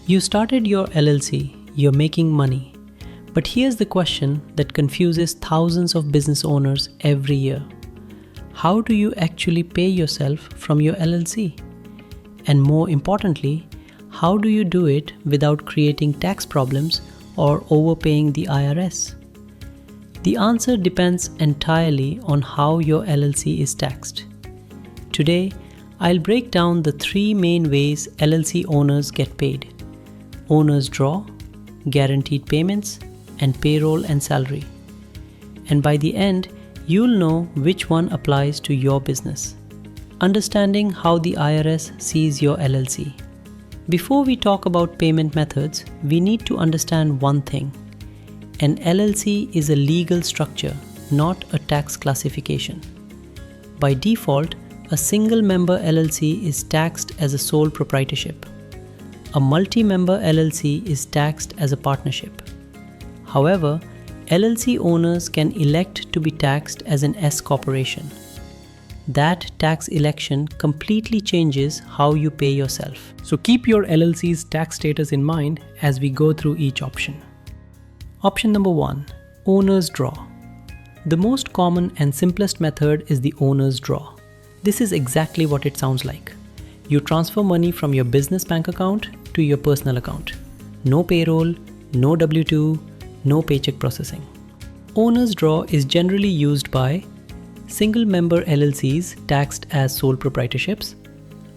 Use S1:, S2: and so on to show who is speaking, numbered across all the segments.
S1: You started your LLC, you're making money. But here's the question that confuses thousands of business owners every year. How do you actually pay yourself from your LLC? And more importantly, how do you do it without creating tax problems or overpaying the IRS? The answer depends entirely on how your LLC is taxed. Today, I'll break down the three main ways LLC owners get paid: owner's draw, guaranteed payments, and payroll and salary. And by the end, you'll know which one applies to your business. Understanding how the IRS sees your LLC. Before we talk about payment methods, we need to understand one thing. An LLC is a legal structure, not a tax classification. By default, a single-member LLC is taxed as a sole proprietorship. A multi-member LLC is taxed as a partnership. However, LLC owners can elect to be taxed as an S-Corporation. That tax election completely changes how you pay yourself. So keep your LLC's tax status in mind as we go through each option. Option number 1, owner's draw. The most common and simplest method is the owner's draw. This is exactly what it sounds like. You transfer money from your business bank account to your personal account. No payroll, no W-2, no paycheck processing. Owner's draw is generally used by single-member LLCs taxed as sole proprietorships,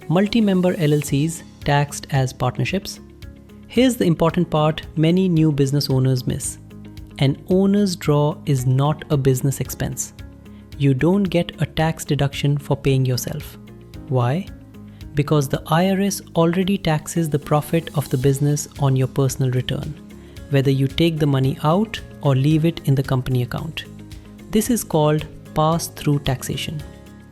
S1: multi-member LLCs taxed as partnerships. Here's the important part many new business owners miss. An owner's draw is not a business expense. You don't get a tax deduction for paying yourself. Why? Because the IRS already taxes the profit of the business on your personal return, whether you take the money out or leave it in the company account. This is called pass-through taxation.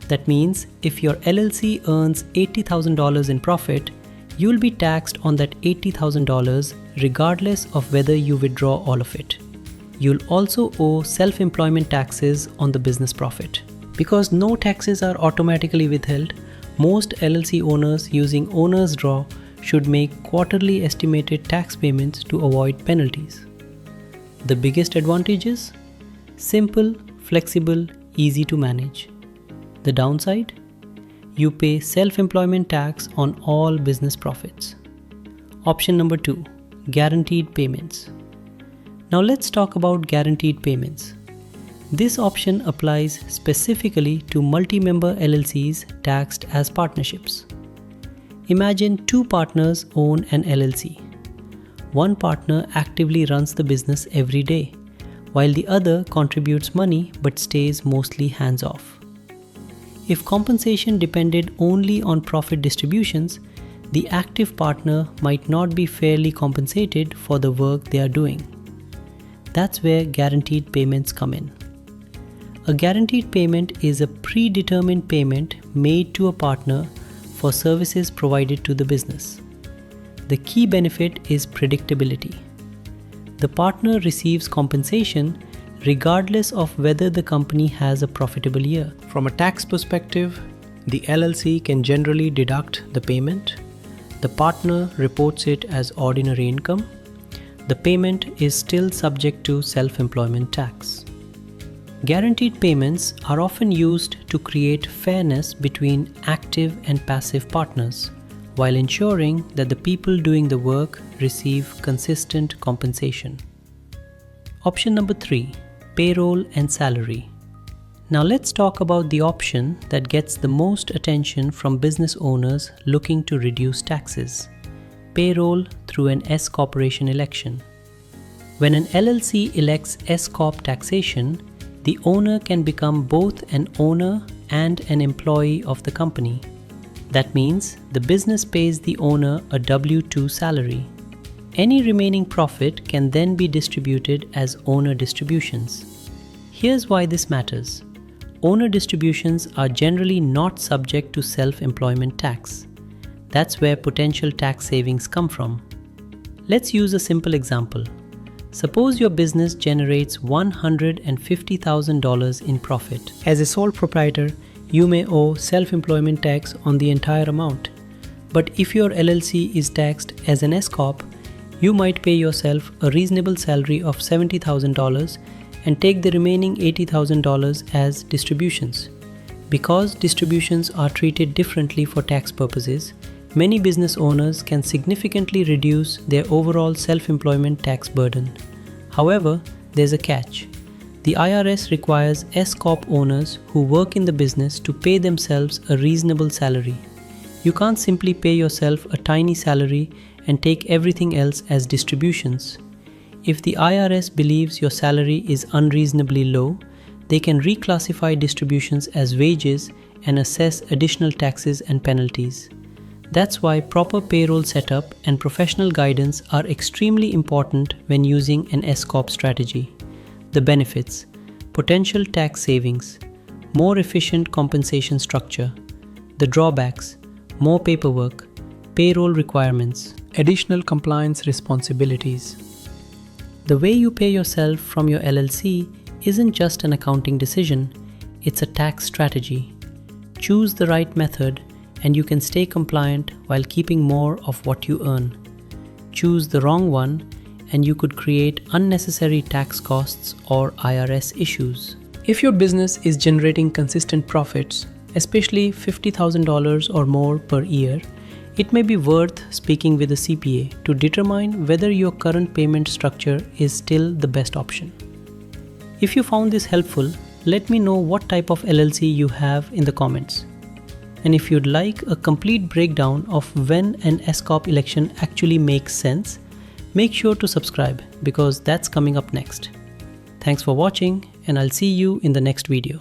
S1: That means if your LLC earns $80,000 in profit, you'll be taxed on that $80,000 regardless of whether you withdraw all of it. You'll also owe self-employment taxes on the business profit. Because no taxes are automatically withheld, most LLC owners using owner's draw should make quarterly estimated tax payments to avoid penalties. The biggest advantages? Simple, flexible, easy to manage. The downside? You pay self-employment tax on all business profits. Option number 2, guaranteed payments. Now let's talk about guaranteed payments. This option applies specifically to multi-member LLCs taxed as partnerships. Imagine two partners own an LLC. One partner actively runs the business every day, while the other contributes money but stays mostly hands-off. If compensation depended only on profit distributions, the active partner might not be fairly compensated for the work they are doing. That's where guaranteed payments come in. A guaranteed payment is a predetermined payment made to a partner for services provided to the business. The key benefit is predictability. The partner receives compensation regardless of whether the company has a profitable year. From a tax perspective, the LLC can generally deduct the payment. The partner reports it as ordinary income. The payment is still subject to self-employment tax. Guaranteed payments are often used to create fairness between active and passive partners, while ensuring that the people doing the work receive consistent compensation. Option number 3, payroll and salary. Now let's talk about the option that gets the most attention from business owners looking to reduce taxes: payroll through an S-Corporation election. When an LLC elects S-Corp taxation, the owner can become both an owner and an employee of the company. That means the business pays the owner a W-2 salary. Any remaining profit can then be distributed as owner distributions. Here's why this matters. Owner distributions are generally not subject to self-employment tax. That's where potential tax savings come from. Let's use a simple example. Suppose your business generates $150,000 in profit. As a sole proprietor, you may owe self-employment tax on the entire amount. But if your LLC is taxed as an S-Corp, you might pay yourself a reasonable salary of $70,000 and take the remaining $80,000 as distributions. Because distributions are treated differently for tax purposes, many business owners can significantly reduce their overall self-employment tax burden. However, there's a catch. The IRS requires S-Corp owners who work in the business to pay themselves a reasonable salary. You can't simply pay yourself a tiny salary and take everything else as distributions. If the IRS believes your salary is unreasonably low, they can reclassify distributions as wages and assess additional taxes and penalties. That's why proper payroll setup and professional guidance are extremely important when using an S-Corp strategy. The benefits: potential tax savings, more efficient compensation structure. The drawbacks: more paperwork, payroll requirements, additional compliance responsibilities. The way you pay yourself from your LLC isn't just an accounting decision, it's a tax strategy. Choose the right method and you can stay compliant while keeping more of what you earn. Choose the wrong one and you could create unnecessary tax costs or IRS issues. If your business is generating consistent profits, especially $50,000 or more per year, it may be worth speaking with a CPA to determine whether your current payment structure is still the best option. If you found this helpful, let me know what type of LLC you have in the comments. And if you'd like a complete breakdown of when an S-Corp election actually makes sense, make sure to subscribe because that's coming up next. Thanks for watching and I'll see you in the next video.